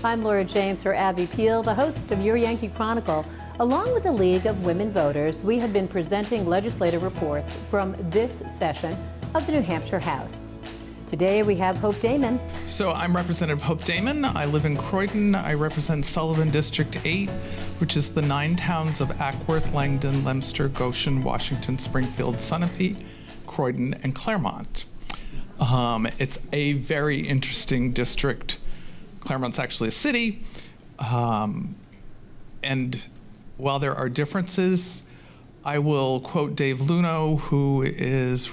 I'm Laura James for Abby Peel, the host of Your Yankee Chronicle. Along with the League of Women Voters, we have been presenting legislative reports from this session of the New Hampshire House. Today we have Hope Damon. So I'm Representative Hope Damon. I live in Croydon. I represent Sullivan District 8, which is the 9 towns of Ackworth, Langdon, Leominster, Goshen, Washington, Springfield, Sunapee, Croydon, and Claremont. It's a very interesting district. Claremont's actually a city. And while there are differences, I will quote Dave Luno, who is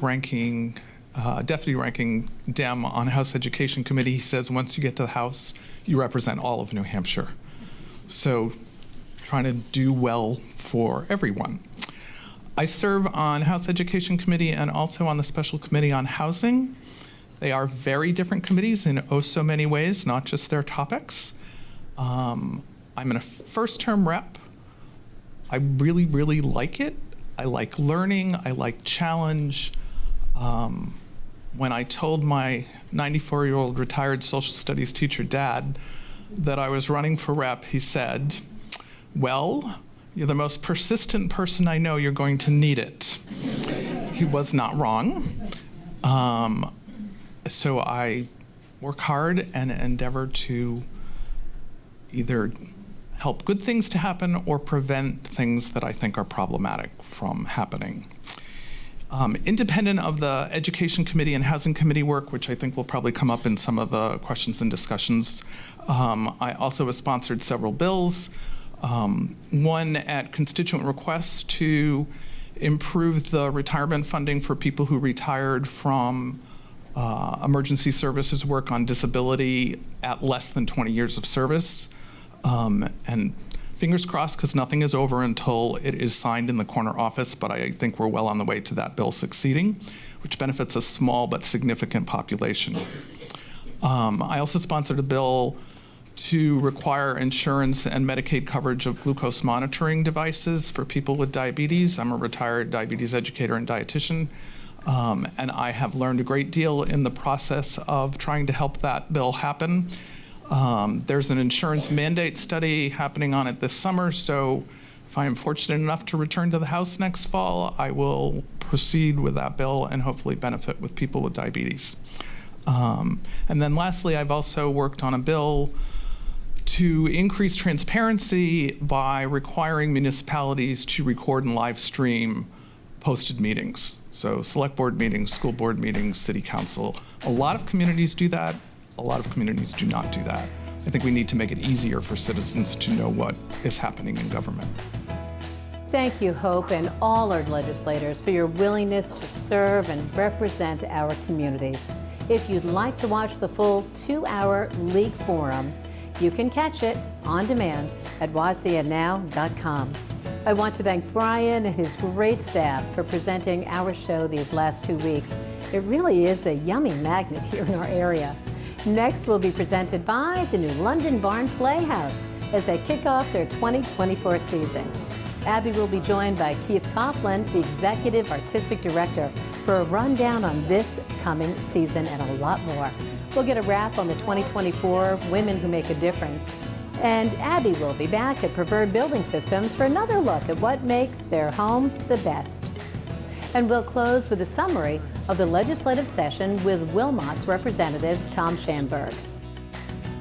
deputy ranking Dem on House Education Committee. He says, once you get to the House, you represent all of New Hampshire. So trying to do well for everyone. I serve on House Education Committee and also on the Special Committee on Housing. They are very different committees in oh so many ways, not just their topics. I'm in a first-term rep. I really, really like it. I like learning. I like challenge. When I told my 94-year-old retired social studies teacher dad that I was running for rep, he said, "Well, you're the most persistent person I know. You're going to need it." He was not wrong. So I work hard and endeavor to either help good things to happen or prevent things that I think are problematic from happening. Independent of the Education Committee and Housing Committee work, which I think will probably come up in some of the questions and discussions, I also have sponsored several bills. One at constituent request to improve the retirement funding for people who retired from emergency services work on disability at less than 20 years of service. And fingers crossed, because nothing is over until it is signed in the corner office, but I think we're well on the way to that bill succeeding, which benefits a small but significant population. I also sponsored a bill to require insurance and Medicaid coverage of glucose monitoring devices for people with diabetes. I'm a retired diabetes educator and dietitian, and I have learned a great deal in the process of trying to help that bill happen. There's an insurance mandate study happening on it this summer, so if I am fortunate enough to return to the House next fall, I will proceed with that bill and hopefully benefit with people with diabetes. And then lastly, I've also worked on a bill to increase transparency by requiring municipalities to record and live stream posted meetings. So select board meetings, school board meetings, city council. A lot of communities do that. A lot of communities do not do that. I think we need to make it easier for citizens to know what is happening in government. Thank you, Hope, and all our legislators for your willingness to serve and represent our communities. If you'd like to watch the full 2-hour League Forum, you can catch it on demand at YCNnow.com. I want to thank Brian and his great staff for presenting our show these last 2 weeks. It really is a yummy magnet here in our area. Next will be presented by the new London Barn Playhouse as they kick off their 2024 season. Abby will be joined by Keith Coughlin, the Executive Artistic Director, for a rundown on this coming season and a lot more. We'll get a wrap on the 2024 Women Who Make a Difference. And Abby will be back at Preferred Building Systems for another look at what makes their home the best. And we'll close with a summary of the legislative session with Wilmot's Representative Tom Schamberg.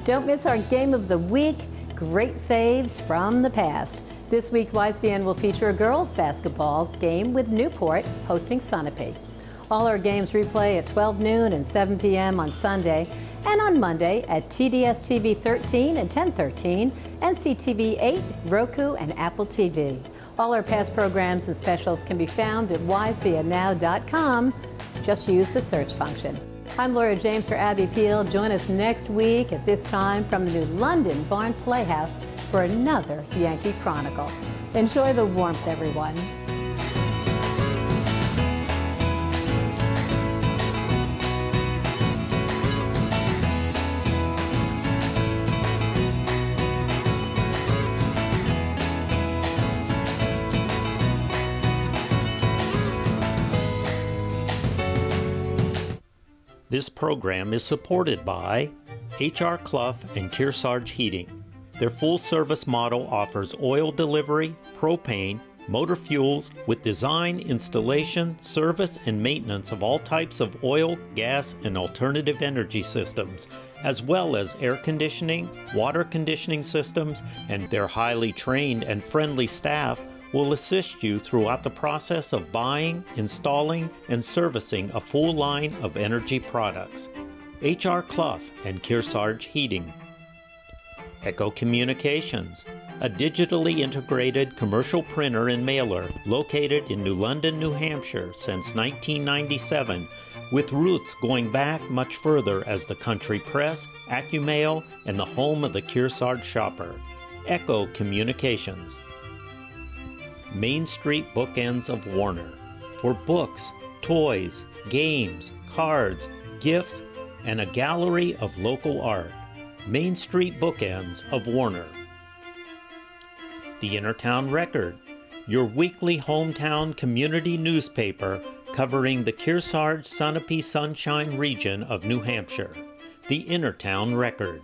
Don't miss our Game of the Week, Great Saves from the Past. This week, YCN will feature a girls' basketball game with Newport hosting Sunapee. All our games replay at 12 noon and 7 p.m. on Sunday, and on Monday at TDS TV 13 and 1013, NCTV 8, Roku, and Apple TV. All our past programs and specials can be found at YCNnow.com. Just use the search function. I'm Laura James for Abby Peel. Join us next week at this time from the new London Barn Playhouse for another Yankee Chronicle. Enjoy the warmth, everyone. This program is supported by H.R. Clough and Kearsarge Heating. Their full-service model offers oil delivery, propane, motor fuels with design, installation, service, and maintenance of all types of oil, gas, and alternative energy systems, as well as air conditioning, water conditioning systems, and their highly trained and friendly staff will assist you throughout the process of buying, installing, and servicing a full line of energy products. H.R. Clough and Kearsarge Heating. Echo Communications, a digitally integrated commercial printer and mailer located in New London, New Hampshire since 1997, with roots going back much further as the country press, AccuMail, and the home of the Kearsarge shopper. Echo Communications. Main Street Bookends of Warner, for books, toys, games, cards, gifts, and a gallery of local art. Main Street Bookends of Warner. The Innertown Record, your weekly hometown community newspaper covering the Kearsarge Sunapee Sunshine region of New Hampshire. The Innertown Record.